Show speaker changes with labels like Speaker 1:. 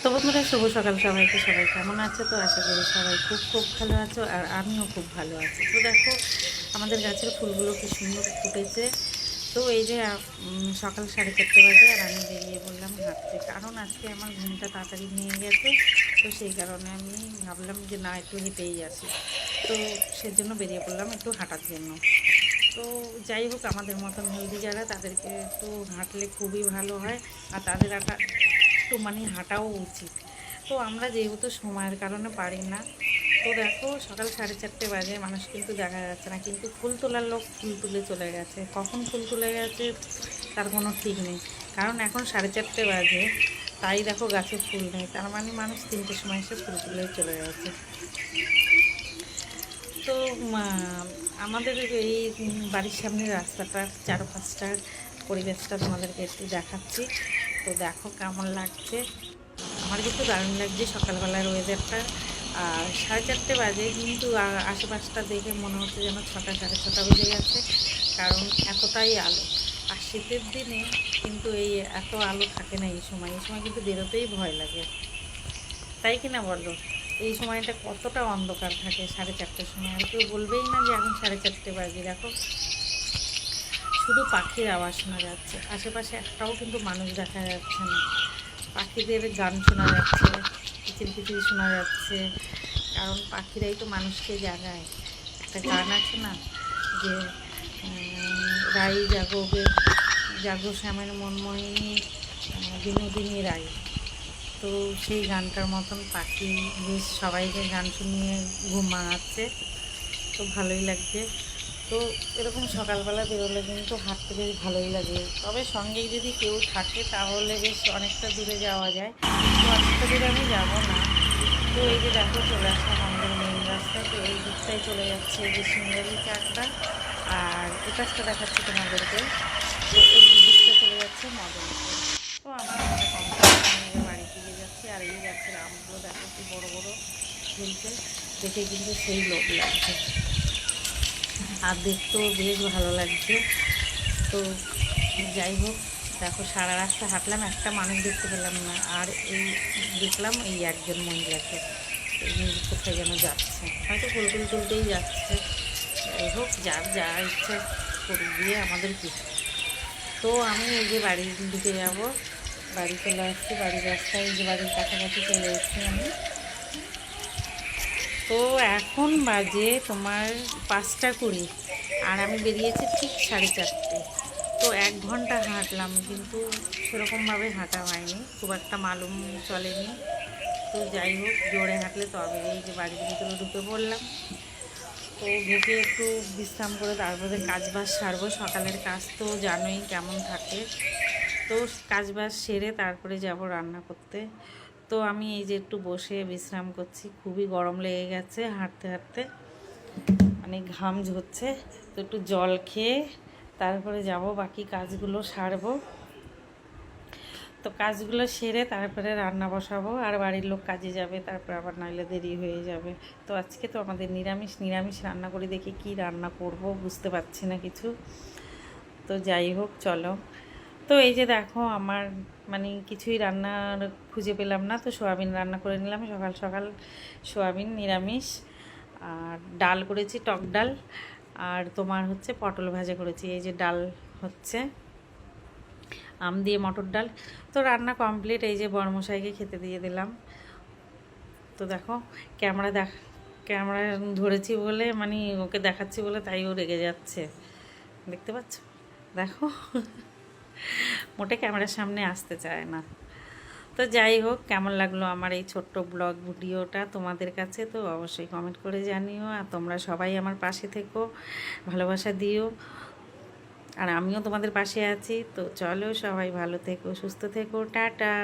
Speaker 1: তো বন্ধুরা, শুভ সকাল সবাইকে। সবাই কেমন আছো? তো আশা করি সবাই খুব খুব ভালো আছো, আর আমিও খুব ভালো আছি। তো দেখো, আমাদের গাছের ফুলগুলো কি সুন্দর ফুটেছে। তো এই যে সকাল 4:30 বাজে, আর আমি বেরিয়ে বললাম হাঁটতে, কারণ আজকে আমার ঘুমটা তাড়াতাড়ি ভেঙে গেছে। তো সেই কারণে আমি ভাবলাম যে না, একটু হেঁটেই আসি। তো সেজন্য বেরিয়ে পড়লাম একটু হাঁটার জন্য। তো যাই হোক, আমাদের মতন হেলদি যারা, তাদেরকে একটু হাঁটলে খুবই ভালো হয়, আর তাদের একটু মানে হাঁটাও উচিত। তো আমরা যেহেতু সময়ের কারণে পারি না। তো দেখো, সকাল 4:30 বাজে, মানুষ কিন্তু দেখা যাচ্ছে না, কিন্তু ফুল তোলার লোক ফুল তুলে চলে গেছে। কখন ফুল তুলে গেছে তার কোনো ঠিক নেই, কারণ এখন 4:30 বাজে, তাই দেখো গাছে ফুল নেই। তার মানে মানুষ 3টের সময় এসে ফুল তুলে চলে গেছে। তো আমাদের এই বাড়ির সামনের রাস্তাটার চারপাশটার পরিবেশটা তোমাদেরকে একটু দেখাচ্ছি। তো দেখো কেমন লাগছে। আমার কিন্তু দারুণ লাগছে সকালবেলার ওয়েদারটা। আর 4:30 বাজে, কিন্তু আশেপাশটা দেখে মনে হচ্ছে যেন 6টা 6:30 বেজে গেছে, কারণ এতটাই আলো। আর শীতের দিনে কিন্তু এই এত আলো থাকে না। এই সময় কিন্তু বেরোতেই ভয় লাগে, তাই কিনা বলো? এই সময়টা কতটা অন্ধকার থাকে 4:30টার সময়, আর কেউ বলবেই না যে এখন 4:30 বাজে। দেখো, শুধু পাখির আওয়াজ শোনা যাচ্ছে, আশেপাশে একটাও কিন্তু মানুষ দেখা যাচ্ছে না। পাখিদের গান শোনা যাচ্ছে, কিচির কিচির শোনা যাচ্ছে, কারণ পাখিরাই তো মানুষকে জাগায়। একটা গান আছে না, যে রাই জাগবে, জাগো শ্যামের মনমোহিনী, বিনোদিনী রায়। তো সেই গানটার মতন পাখি বেশ সবাইকে গান শুনিয়ে ঘুম ভাঙাচ্ছে। তো ভালোই লাগছে। তো এরকম সকালবেলা বেরোলে কিন্তু হাঁটতে বেশ ভালোই লাগে, তবে সঙ্গে যদি কেউ থাকে তাহলে বেশ অনেকটা দূরে যাওয়া যায়। তো অনেকটা দূরে আমি যাবো না। তো এই যে দেখো, চলে আসলাম আমাদের মেন রাস্তায়। তো এই দিকটায় চলে যাচ্ছে এই যে সিঙ্গারি চাকরা, আর এই পাশটা দেখাচ্ছি তোমাদেরকে। তো এই দিকটা চলে যাচ্ছে মদনপুর। তো আমার হাঁটা কমপ্লিট, আমি যে বাড়ি ফিরে যাচ্ছি। আর এই গাছের আমগুলো দেখো কি বড় বড় ঝুলছে, দেখে কিন্তু সেই লোভ লাগছে, আর দেখতেও বেশ ভালো লাগছে। তো যাই হোক, দেখো সারা রাস্তা হাঁটলাম, একটা মানুষ দেখতে পেলাম না। আর এই দেখলাম এই একজন মহিলাকে, কোথায় যেন যাচ্ছে, হয়তো ফুল তুলতেই যাচ্ছে। যাই হোক, যার যা ইচ্ছা করুক, দিয়ে আমাদের কি। তো আমি এই যে বাড়ির দিকে যাব, বাড়ি চলে আসছি, বাড়ির রাস্তায়, এই যে বাড়ির কাছাকাছি চলে এসেছি আমি। তো এখন বাজে তোমার 5টা 20, আর আমি বেরিয়েছি ঠিক 4:30। তো 1 ঘন্টা হাঁটলাম, কিন্তু সেরকমভাবে হাঁটা হয়নি, খুব একটা মালুম চলেনি। তো যাই হোক, জোরে হাঁটলে তবে। এই যে বাড়ির ভিতরে ঢুকে পড়লাম। তো ঢুকে একটু বিশ্রাম করে তারপরে কাজবাজ সারবো। সকালের কাজ তো জানোই কেমন থাকে। তো কাজবাজ সেরে তারপরে যাব রান্না করতে। তো আমি এই যে একটু বসে বিশ্রাম করছি, খুবই গরম লেগে গেছে হাঁটতে হাঁটতে, মানে ঘাম ঝরছে। তো একটু জল খেয়ে তারপরে যাব বাকি কাজগুলো সারবো। তো কাজগুলো সেরে তারপরে রান্না বসাবো, আর বাড়ির লোক কাজে যাবে, তারপর আবার নাইলে দেরি হয়ে যাবে। তো আজকে তো আমাদের নিরামিষ নিরামিষ রান্না করি, দেখি কি রান্না করব বুঝতে পারছি না কিছু। তো যাই হোক, চলো। তো এই যে দেখো, আমার মানে কিছুই রান্নার খুঁজে পেলাম না, তো সোয়াবিন রান্না করে নিলাম সকাল সকাল। সোয়াবিন নিরামিষ, আর ডাল করেছি, টক ডাল। আর তোমার হচ্ছে পটল ভাজা করেছি। এই যে ডাল হচ্ছে আম দিয়ে মটর ডাল। তো রান্না কমপ্লিট, এই যে বড়মশাইকে খেতে দিয়ে দিলাম। তো দেখো, ক্যামেরা ধরেছি বলে, মানে ওকে দেখাচ্ছি বলে, তাই ও রেগে যাচ্ছে, দেখতে পাচ্ছ? দেখো, মোটে ক্যামেরার সামনে আসতে চায় না। তো যাই হোক, কেমন লাগলো আমার এই ছোট্ট ব্লগ ভিডিওটা তোমাদের কাছে, তো অবশ্যই কমেন্ট করে জানিও। আর তোমরা সবাই আমার পাশে থেকো, ভালোবাসা দিও, আর আমিও তোমাদের পাশে আছি। তো চলো, সবাই ভালো থেকো, সুস্থ থেকো, টাটা।